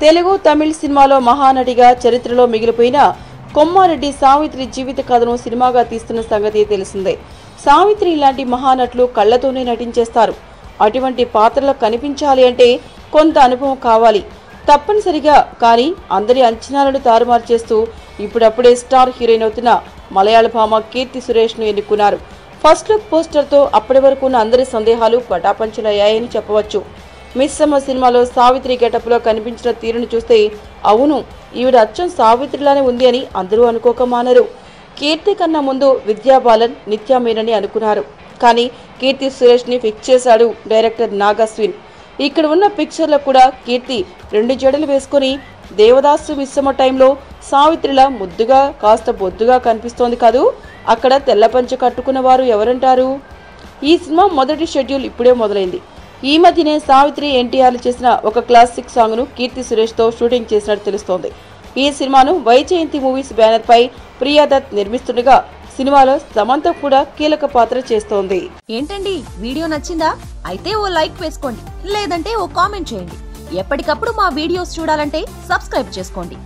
తెలుగు తమిళ సినిమాలో మహానటిగా చరిత్రలో మిగిలిపోయిన కొమ్మారెడ్డి సావిత్రి జీవిత కథను సినిమాగా తీస్తున్న సంగతి తెలిసిందే. సావిత్రి ఇలాంటి మహానటులు కళ్లతోనే నటించేస్తారు. అటువంటి పాత్రలో కనిపించాలి అంటే కొంత అనుభవం కావాలి తప్పనిసరిగా. కానీ అందరి అంచనాలను తారుమారు చేస్తూ ఇప్పుడప్పుడే స్టార్ హీరోయిన్ అవుతున్న మలయాళ భామ కీర్తి సురేష్ ను ఎన్నుకున్నారు. ఫస్ట్ లుక్ పోస్టర్ తో అప్పటి వరకు ఉన్న అందరి సందేహాలు పటాపంచలయ్యాయని చెప్పవచ్చు. మిస్సమ్మ సినిమాలో సావిత్రి గెటప్ లో కనిపించిన తీరును చూస్తే అవును ఈవిడ అచ్చం సావిత్రిలానే ఉంది అని అందరూ అనుకోక మానరు. కీర్తి కన్నా ముందు విద్యా బాలన్, నిత్యా మీనని అనుకున్నారు. కానీ కీర్తి సురేష్ ని ఫిక్స్ చేశాడు డైరెక్టర్ నాగస్విన్. ఇక్కడ ఉన్న పిక్చర్లో కూడా కీర్తి 2 జడలు వేసుకుని దేవదాసు మిస్సమ్మ టైంలో సావిత్రిలా ముద్దుగా కాస్త బొద్దుగా కనిపిస్తోంది కాదు. అక్కడ తెల్ల పంచ కట్టుకున్న వారు ఎవరంటారు? ఈ సినిమా మొదటి షెడ్యూల్ ఇప్పుడే మొదలైంది. ఈ మధ్యనే సావిత్రి ఎన్టీఆర్లు చేసిన ఒక క్లాసిక్ సాంగ్ ను కీర్తి సురేష్ తో షూటింగ్ చేసినట్టు తెలుస్తోంది. ఈ సినిమాను వైజయంతి మూవీస్ బ్యానర్ పై ప్రియా దత్ నిర్మిస్తుండగా సినిమాలో సమంత కూడా కీలక పాత్ర చేస్తోంది. ఏంటండి వీడియో నచ్చిందా? అయితే ఓ లైక్ వేసుకోండి, లేదంటే ఓ కామెంట్ చేయండి. ఎప్పటికప్పుడు మా వీడియోస్ చూడాలంటే సబ్స్క్రైబ్ చేసుకోండి.